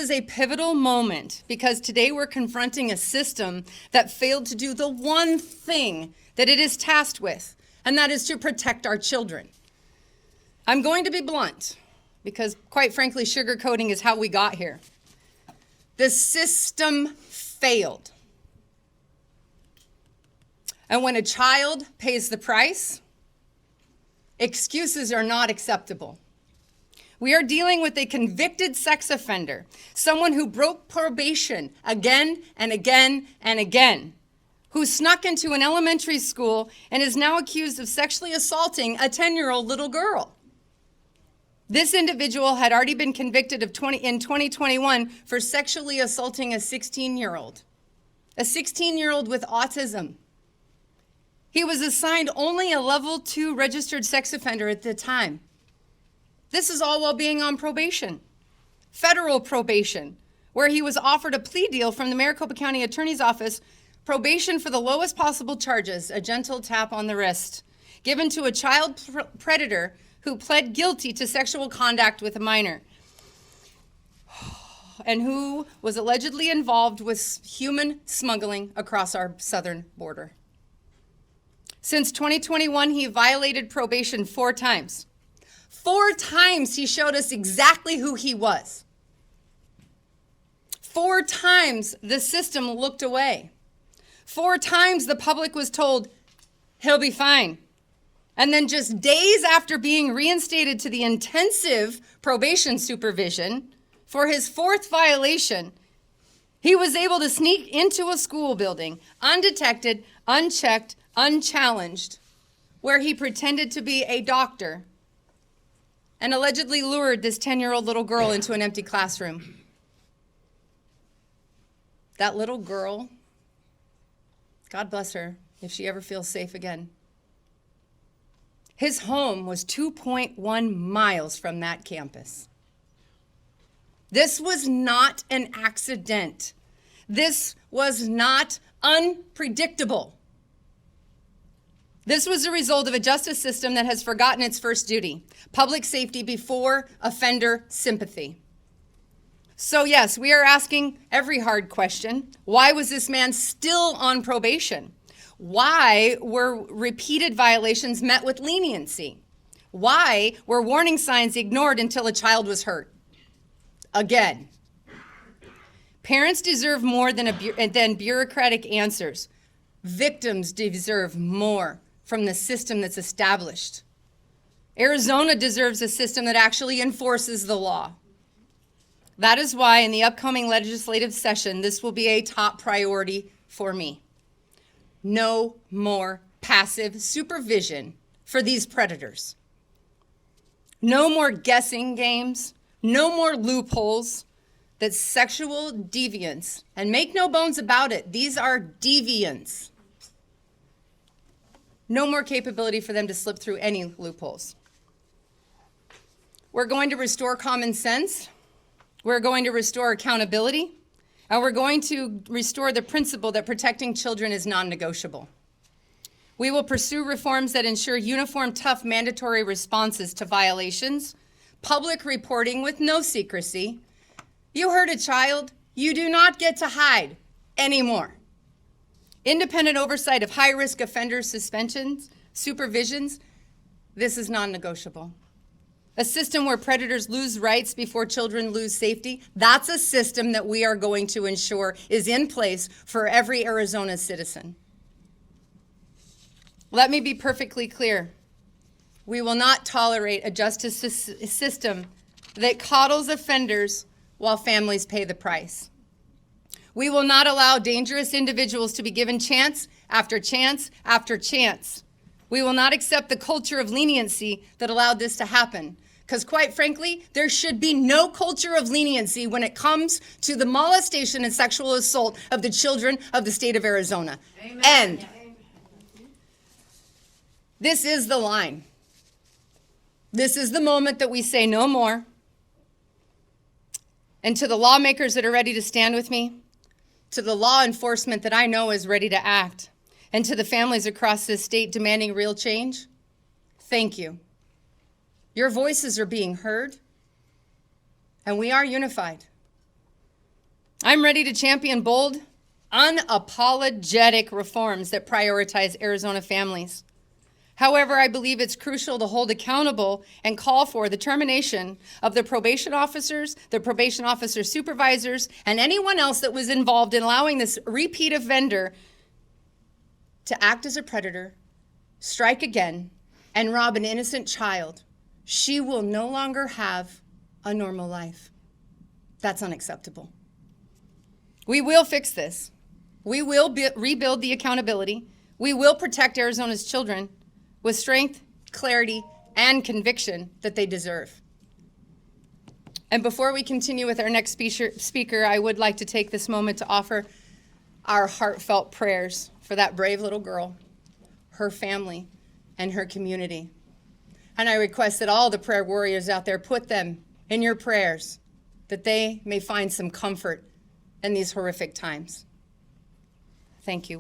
is a pivotal moment because today we're confronting a system that failed to do the one thing that it is tasked with, and that is to protect our children. I'm going to be blunt because, quite frankly, sugarcoating is how we got here. The system failed. And when a child pays the price, excuses are not acceptable. We are dealing with a convicted sex offender, someone who broke probation again and again and again, who snuck into an elementary school and is now accused of sexually assaulting a 10-year-old little girl. This individual had already been convicted in 2021 for sexually assaulting a 16-year-old with autism. He was assigned only a level 2 registered sex offender at the time. This is all while being on probation, federal probation, where he was offered a plea deal from the Maricopa County Attorney's Office, probation for the lowest possible charges, a gentle tap on the wrist, given to a child predator who pled guilty to sexual conduct with a minor and who was allegedly involved with human smuggling across our southern border. Since 2021, he violated probation 4 times. 4 times he showed us exactly who he was. 4 times the system looked away. 4 times the public was told, he'll be fine. And then just days after being reinstated to the intensive probation supervision for his 4th violation, he was able to sneak into a school building, undetected, unchecked, unchallenged, where he pretended to be a doctor and allegedly lured this 10-year-old little girl into an empty classroom. That little girl, God bless her, if she ever feels safe again. His home was 2.1 miles from that campus. This was not an accident. This was not unpredictable. This was the result of a justice system that has forgotten its first duty, public safety before offender sympathy. So yes, we are asking every hard question. Why was this man still on probation? Why were repeated violations met with leniency? Why were warning signs ignored until a child was hurt? Again, parents deserve more than bureaucratic answers. Victims deserve more from the system that's established. Arizona deserves a system that actually enforces the law. That is why in the upcoming legislative session, this will be a top priority for me. No more passive supervision for these predators. No more guessing games, no more loopholes that sexual deviants, and make no bones about it, these are deviants. No more capability for them to slip through any loopholes. We're going to restore common sense. We're going to restore accountability. And we're going to restore the principle that protecting children is non-negotiable. We will pursue reforms that ensure uniform, tough, mandatory responses to violations, public reporting with no secrecy. You hurt a child, you do not get to hide anymore. Independent oversight of high-risk offenders, suspensions, supervisions, this is non-negotiable. A system where predators lose rights before children lose safety, that's a system that we are going to ensure is in place for every Arizona citizen. Let me be perfectly clear. We will not tolerate a justice system that coddles offenders while families pay the price. We will not allow dangerous individuals to be given chance after chance after chance. We will not accept the culture of leniency that allowed this to happen. Because quite frankly, there should be no culture of leniency when it comes to the molestation and sexual assault of the children of the state of Arizona. Amen. And this is the line. This is the moment that we say no more. And to the lawmakers that are ready to stand with me, to the law enforcement that I know is ready to act, and to the families across this state demanding real change, thank you. Your voices are being heard, and we are unified. I'm ready to champion bold, unapologetic reforms that prioritize Arizona families. However, I believe it's crucial to hold accountable and call for the termination of the probation officers, the probation officer supervisors, and anyone else that was involved in allowing this repeat offender to act as a predator, strike again, and rob an innocent child. She will no longer have a normal life. That's unacceptable. We will fix this. We will rebuild the accountability. We will protect Arizona's children with strength, clarity, and conviction that they deserve. And before we continue with our next speaker, I would like to take this moment to offer our heartfelt prayers for that brave little girl, her family, and her community. And I request that all the prayer warriors out there put them in your prayers, that they may find some comfort in these horrific times. Thank you.